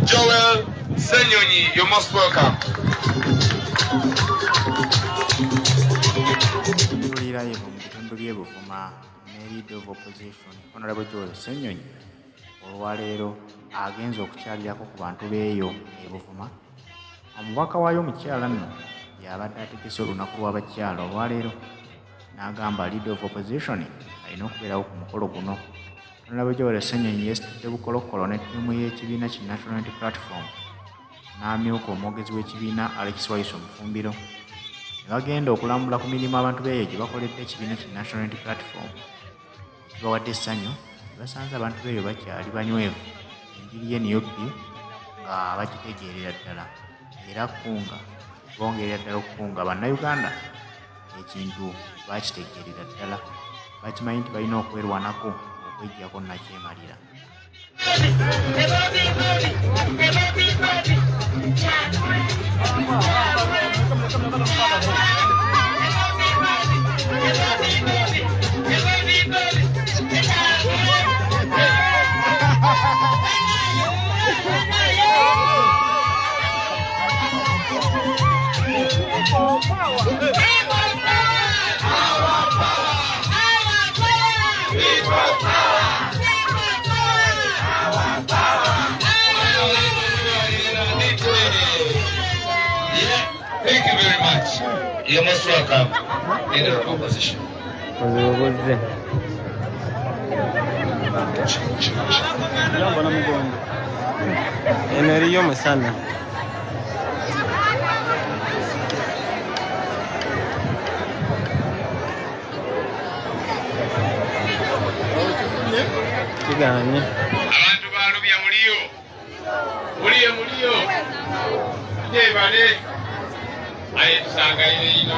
Joel Ssenyonyi, you're most welcome. Leader of Opposition, Honorable Joel Ssenyonyi, olwaleero agenza okukyalirako ku bantu beeyo e Buvuma. Omubaka waayo omukyala nno y'abadde ategese olunaku lw'abakyala olwaleero n'agamba Leader of Opposition alina okubeerawo ku mukolo guno. Honorable Joel Ssenyonyi yeesitudde Bukolokolo ne ttiimu y'ekibiina ki National Unity Platform n'amyuka omwogezi w'ekibiina Alex Waiso Mufumbiro ne bagenda okulambula ku mirimu abantu beeyo gye bakoledde ekibiina ki National Unity Platform. Bawadde essanyu basanze abantu beeyo bakyali banywevu enjiri y'eniyobbi nga bakitegeerera ddala era kunga bongerera ddala okukunga bannayuganda ekintu bakitegeerera ddala bakimanyi nti balina okwerwanako okweggyako nakyemalira. Thank you very much. You're most welcome, Leader of Opposition. Eneriyo musana. Kiganye. Abantu balubya muliyo. Muliyo. Jebale. Aye tusanga ino.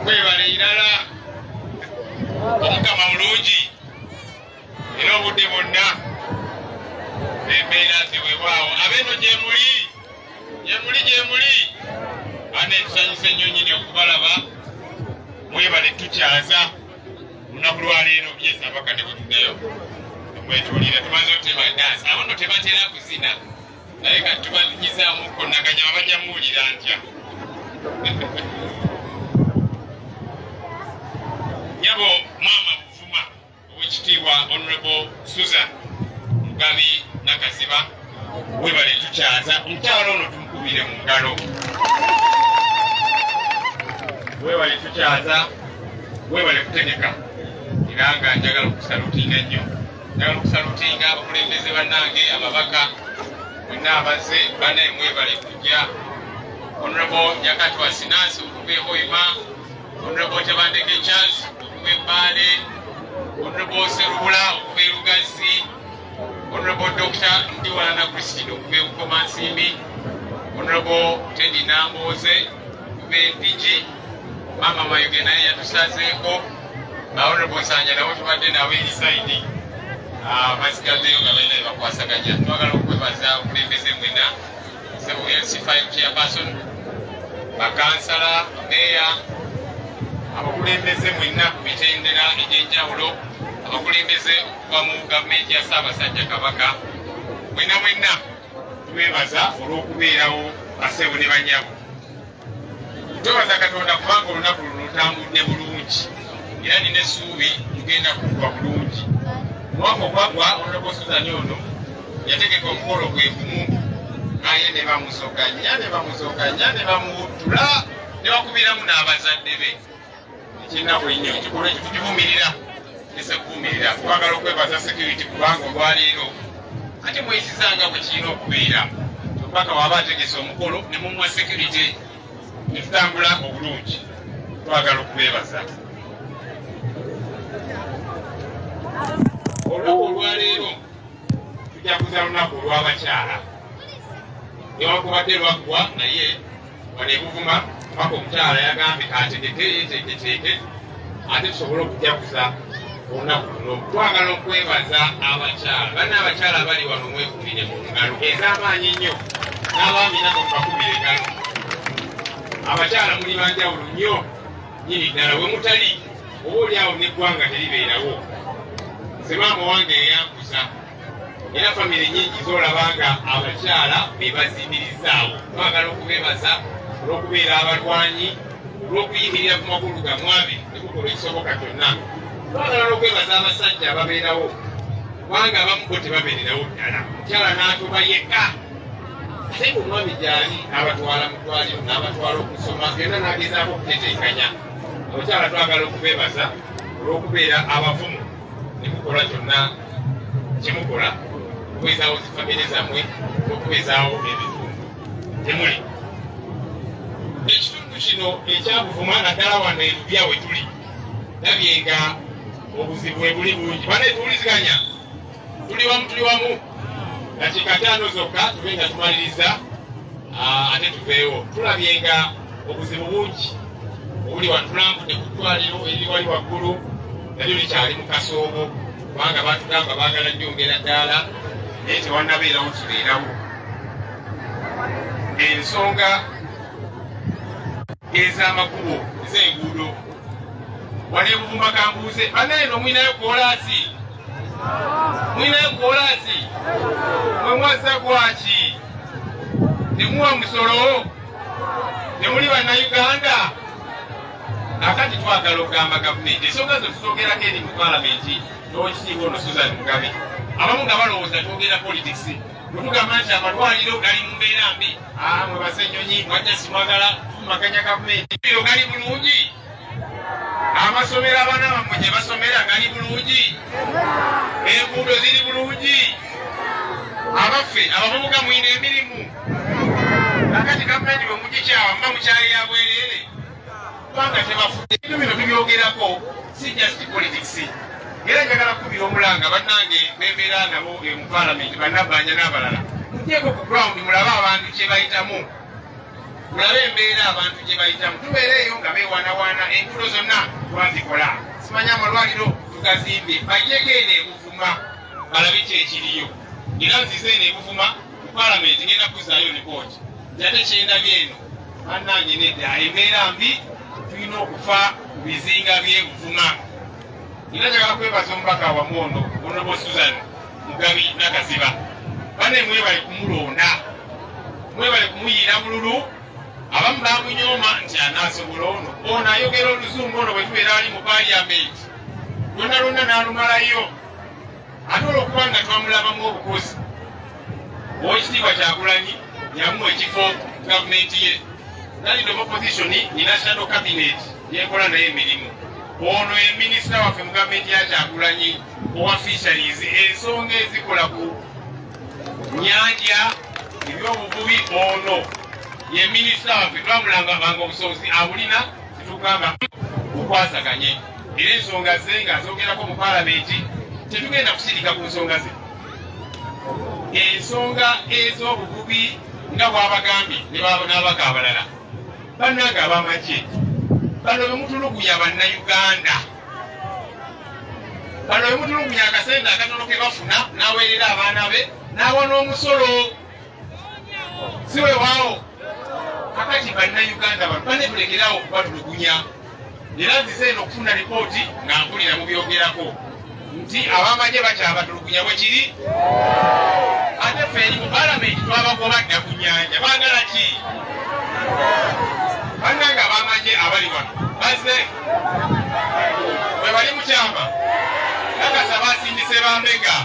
Webale irala. Omukama mulungi. Era obudde bonna. Embeera ziweebwawo. Abeeno gye muli. Ane tusanyusa ennyonyi okubalaba. Mwebale tukyaza. Olunaku lwaleero byesa abakadde bwe tuddayo. Mwetuulire tumaze otema dansi. Abo nno tebatera kuzina. Naye kati tubanyizaamu konnaganya abajja muwulira ntya. Nyabo Maama Buvuma ow'ekitiibwa Honorable Susan Mugabi Nakaziba webale tukyaza omukyala ono tumukubire mu ngalo. Webale tukyaza webale kutegeka era nga njagala okusalutinga ennyo. Njagala okusalutinga abakulembeze bannange ababaka mwenna abazze bane mwebale kujja. Honorable Nyakati wa Sinasi okuva e Hoima, Honorable Tabandeke Charles okuva e Mbale, Honorable Serubula okuva e Lugazi, Honorable Dr. Ndiwalana Christine okuva e Bukomansimbi, Honorable Teddy Namboze okuva e Mpigi, Mama Mayuge naye yatusazeeko, Honorable Sanja nabo tubadde nabo erisaidi basigaddeyo nga balina bakwasaganya. Twagala okwebaza okulembeze mwena LC5 chairperson, bakansala, meya, abakulembeze mwenna ku mitendera egy'enjawulo, abakulembeze okuva mu gavumenti ya Ssaabasajja Kabaka, mwenna twebaza olw'okubeerawo basebo ne banyabo. Twebaza Katonda kubanga olunaku luno lutambudde bulungi era nina essuubi tugenda kuggwa bulungi. Omwaka ogwagwa Honorable Susan ono yategeka omukolo gwe gumu naye ne bamuzoganya ne bamuwuttula ne bakubiramu n'abazadde be. Ekinnaku ennyo ekikolwa ekyo tukivumirira nesekuvumirira. Twagala okwebaza security kubanga olwaleero ate mweyisizanga bwe kirina okubeera. Paka waba ategese omukolo ne mumuwa security ne tutambula obulungi. Twagala okubeebaza. Olunaku olwaleero tujaguza lunaku olw'abakyala. Newakubadde lwaggwa naye wano e Buvuma paka omukyala yagambye kategeketeeke ate tusobole okujaguza olunaku luno. Twagala okwebaza abakyala. Banna abakyala abali wano mwekubire mu ngalo ez'amaanyi ennyo n'abaami nabo mbakubire engalo. Abakyala muli banjawulo nnyo nyini ddala we mutali oba oli awo n'eggwanga teribeerawo. Nze maama wange eyankuza era famire nyingi z'olabanga abakyala bebazimbirizaawo. Twagala okubebaza olw'okubeera abalwanyi, olw'okuyimirira ku magulu gammwe abiri ne kukola ekisoboka kyonna. Twagala n'okwebaza abasajja ababeerawo, kubanga abamu bo tebabeererawo ddala. Omukyala n'atuba yekka, ate omwami gy'ali n'abatwala mu ddwaliro n'abatwala okusoma, byonna n'agezaako okuteteekanya. Abakyala twagala okubebaza olw'okubeera abavumu ne mukola kyonna kyemukola okubezaawo zifamire zammwe n'okubezaawo ebitundu temuli. Ekitundu kino ekyabuvuma naddala wano erubya we tuli, labye nga obuzibu bwe buli bungi. Bane tuwuliziganya, tuli wamu dakiika 5 zokka tube nga tumaliriza ate tuveewo. Tulabye nga obuzibu bungi obuli wano. Tulambudde ku ddwaliro eriri wali waggulu, nalyo likyali mu kasoobo kubanga batugamba baagala nnyongera ddaala naye tewannabeerawo kibeerawo. Ensonga ez'amakubo ez'enguudo wali ebuvuma kambuuze, baneno mwinayo koolaasi, mwe mwazza gwaki? Temuwa musolo? Temuli bannayuganda? Akati twagala okugamba gavumenti ensonga zo tuzogerako eri mu palamenti n'owekitiibwa ono Susan Mugabe. Abamu nga balowooza twogera politics, bwetugamba nti amalwaliro gali mu mbeera mbi, mwe Bassenyonyi mwajja simwagala tumaganya gavumenti. Biro gali bulungi, amasomero abaana bammwe gye basomera gali bulungi, enguudo ziri bulungi, abaffe abavubuka mwine emirimu. Akati gavumenti bwe mugikyawa mba mukyali ya bwereere kubanga tebafudde. Ebintu bino tubyogerako si just politics. Era njagala kubira omulanga bannange bebeera nabo mu palamenti, bannabbanja n'abalala, mugyeko ku ground mulabe abantu kye bayitamu, mulabe embeera abantu gye bayitamu. Tubeereeyo nga beewaanawaana, enguudo zonna twazikola, simanya amalwaliro tugazimbye, bajjeko eno ebuvuma balabe kyekiriyo. Era nzize eno ebuvuma mu palamenti ngenda kuzaayo lipooti ate kyendabye eno bannange nedda embeera mbi, tulina okufa ku bizinga by'ebuvuma. Era njagala kwebaza omubaka wamu ono Honorable Susan Mugabe Nakaziba. Bane mwebale kumulonda, mwebale kumuyiira bululu. Abamu bamunyooma nti anaasobola ono ayogera oluzungu ono bwe tubeera ali mu paliamenti lwonna lwonna n'alumalayo. Ate olw'okuba nga twamulabamu obukozi, Oweekitiibwa Kyagulanyi yamuwa ekifo gavumenti ye, nalina opposition ni national cabinet yekola naye emirimu. Ono ye minisita waffe mu gavumenti ya Kyagulanyi owa fisheries, ensonga ezikola ku nnyanja ebyobuvubi. Ono ye minisita waffe, twamulangabanga obusobozi abulina tetugamba okwasaganye. Era ensonga ze nga azogerako mu palamenti tetugenda kusirika ku nsonga ze. Ensonga ez'obuvubi nga bw'abagambye n'abaka abalala, bannange ab'amagye bano bemutulugunya bannayuganda, bano bemutulugunya akasente akatono ke bafuna n'aweerera abaana be n'awa n'omusolo, si weewaawo. Kakati bannayuganda bano banetulekerawo okubatulugunya. Era nzize eno okufuna lipooti nga mpulira mu byogerako nti ab'amagye bakyabatulugunya bwe kiri. Ate ffe eri mu palamenti twabagoba dda ku nnyanja, baagala ki? Bannange ab'amagye abali wano bazze bwe bali mu kyama kakasa basindise bambega.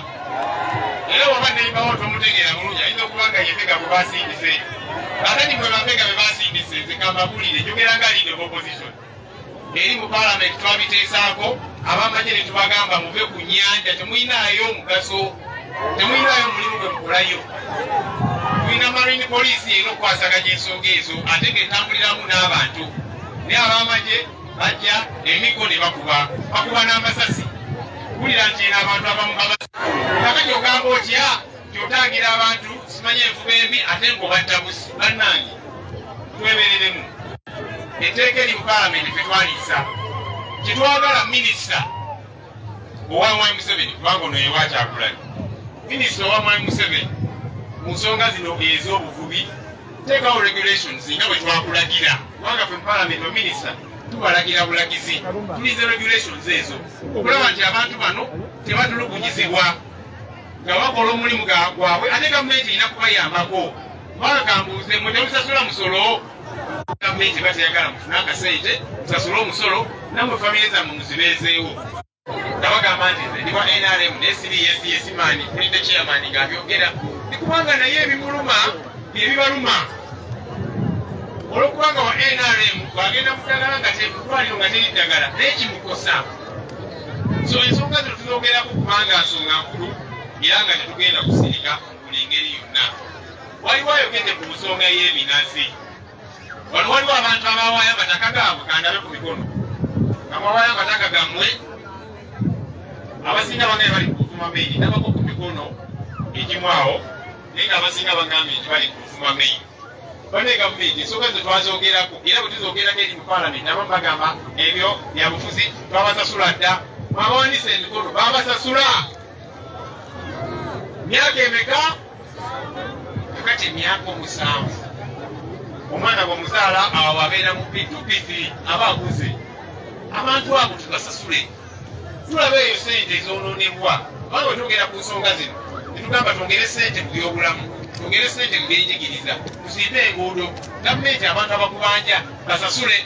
Era waba neyibawo tomutegeera bulungi, ayinza okuba nga yembega bwe basindise. Ate ni bwe bambega be basindise nze kambabulire njogera nga leader of opposition. Eri mu palamenti twabiteesaako, ab'amagye ne tubagamba muve ku nnyanja, temuyinaayo mugaso, temuyinaayo mulimu gwe mukolayo. Tulina marine police eno okwasaganya ensonga ezo ate ng'etambuliramu n'abantu. Naye ab'amagye bajja emigo ne bakuba n'amasasi. Mpulira nti eno abantu abamu kakati ogamba otya kyotangira abantu simanye envuba embi ate ng'obattabusi. Bannange twebereremu. Etteeka eri mu palamenti fe twaliisa kitwagala minisita owa Mwai Museveni, kubanga ono ye wa Kyagulanyi. Minisita owa Mwai Museveni mu nsonga zino ez'obuvubi teekawo regulations nga bwe twakulagira, kubanga ffe mu palamenti baminisita tubalagira bulagizi, tulize regulations ezo okulaba nti abantu bano tebatulugunyizibwa. nga bakola omulimu gwabwe ate gavumenti erina kubayambako. Kubanga kambuuze mmwe temusasula musolo. Gavumenti batayagala mufune akasente musasule omusolo nammwe famire zammwe muzibeezeewo. Nabagamba nti nze ndi wa NRM nesiri yesimaani kulidde chairman ng'abyogera ni kubanga naye ebimuluma byebibaluma. Olwokubanga wa NRM bwagenda mu ddagala nga teddwaliro nga teri ddagala naye kimukosa. So ensonga zino tuzogerako kubanga nsonga nkulu era nga tetugenda kusirika mu buli ngeri yonna. Waliwo ayogedde ku nsonga y'ebinazi. Wano waliwo abantu abawaayo amataka gaabwe kandabe ku mikono. Abawaayo amataka gammwe abasinga bagaye bali ku Buvuma Main nabako ku mikono egimu awo naye nga abasinga bagambye nti bali ku Buvuma Main. Bane gavumenti ensonga ze twazogerako era bwe tuzogerako eri mu Parliament abamu bagamba ebyo byabufuzi twabasasula dda. Mwabawanise emikono babasasula myaka emeka? Kakati emyaka 7. Omwana bw'omuzaala awo abeera mu P2P3 aba aguze. Abantu abo tubasasule. Tulabe eyo ssente ezoonoonebwa. Kubanga bwe twogera ku nsonga zino netugamba twongere ssente mu byobulamu, twongere ssente mu byenjigiriza, tusiime enguudo. Gavumenti abantu abakubanja basasule.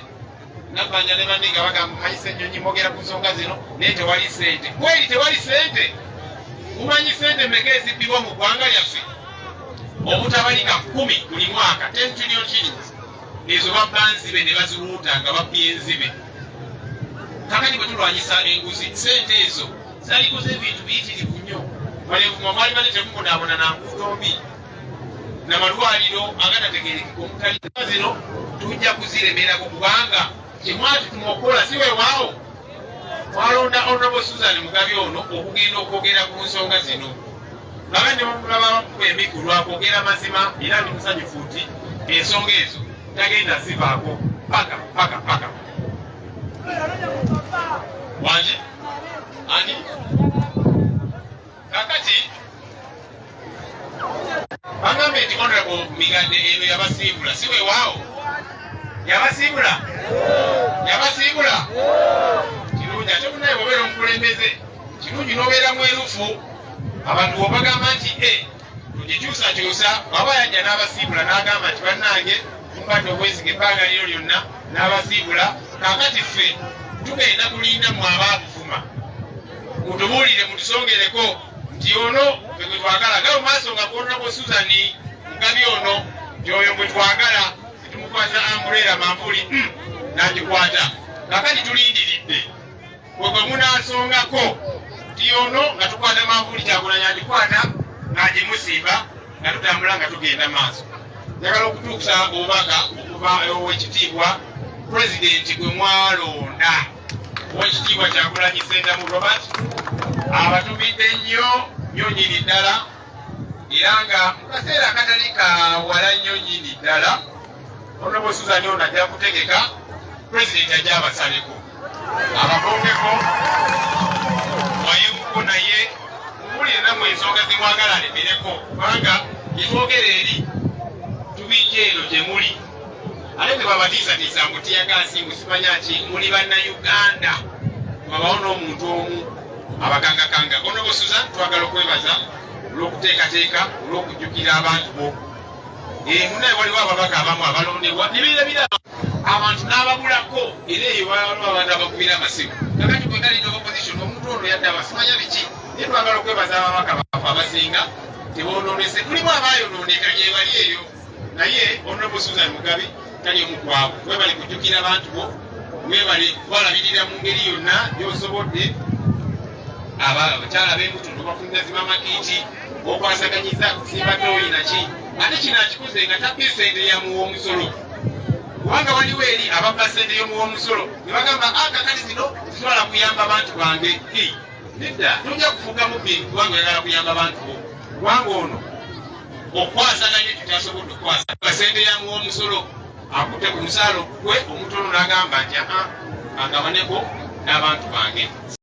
Nabanja ne banne nga bagamba manyi Ssenyonyi mwogera ku nsonga zino naye tewali ssente. Kweri tewali ssente? Mumanyi ssente mmeka ezibbibwa mu ggwanga lyaffe? Obutabalika 10 buli mwaka, 10 trillion shillings. Ezo babba nzibe ne baziwuuta nga babbye enzibe. Kakati bwe tulwanyisa enguzi, ssente ezo zalikoze ebintu biyitirivu nnyo. Balevuma mwali bane temubonaabona na nguudo mbi n'amalwaliro agatategeerekeka omutali. Zino tujja kuziremerako kubanga kyemwati tumuokola si weewaawo. Twalonda Honorable Susan Mugabi ono okugenda okwogera ku nsonga zino. Bagande bamulaba emikulu lwakwogera mazima era ndi musanyufu nti ensonga ezo tagenda zivaako paka. Wanje? Ani? Kakati bagambe nti Honorable Migadde eno yabasiibula si weewaawo? Yabasiibula? Kirungi ate munaye bw'obeera omukulembeze kirungi n'obeera mwerufu. Abantu bw'obagamba nti tugikyusakyusa waba yajja n'abasiibula n'agamba nti bannange tumbadde obwesiga ebbanga liro lyonna n'abasiibula. Kaakati ffe tugenda kulinda mu abaabuvuma mutubuulire mutusongereko nti ono ffe gwe twagala gawe maaso nga Honorable Susan Mugabi ono nti oyo gwe twagala titumukwasa ambuleera manvuuli n'agikwata. Kaakati tulindiridde bwe munaasongako nti ono nga tukwata manvuuli Kyagulanyi agikwata n'agimusimba nga tutambula nga tugenda maaso. Njagala okutuusa obubaka okuva ow'ekitiibwa Pulezidenti gwe mwalonda ow'ekitiibwa Kyagulanyi Ssentamu Robert abatumidde nnyo nyini ddala era nga mu kaseera akatali kawala nnyo nyini ddala Honorable Susan ono ajja kutegeka Pulezidenti ajja abasaleko abakongeko wayemuko naye mumulire nammwe ensonga zimwagala alemereko kubanga yetwogera eri tubijja eno gye muli ate tebabatiisatiisa mbutiyagasi musimanya ki muli bannayuganda mwabawo n'omuntu omu abakangakanga. Honorable Susan twagala okwebaza olw'okuteekateeka olw'okujjukira abantu bo. Munaye waliwo ababaka abamu abalondebwa nebirabira abantu n'ababulako era eyo waliwo abantu abakubira amasimu. Kakati gwe kalina opposition omuntu ono yadde abasimanya biki naye twagala okwebaza ababaka bafe abasinga tebonoonese. Mulimu abaayonooneka gye bali eyo naye Honorable Susan Mugabi tali omu kwabo. Webale kujjukira abantu bo, webale kubalabirira mu ngeri yonna gy'osobodde. Abakyala b'embuto bafunira zimamakiiti okwasaganyiza kusimba tooyi naki ate kino akikuze nga tabbye ssente yamuwa omusolo kubanga waliwo eri ababba ssente y'omuw'omusolo ne bagamba kakati zino zitwala kuyamba abantu bange. Nedda tojja kufuuka mubbi kubanga oyagala kuyamba abantu bo kubanga ono okwasaganya tutasobodde okwasa ssente yamuwa omusolo akutte ku musaalo gwe omutono n'agamba nti agabaneko n'abantu bange.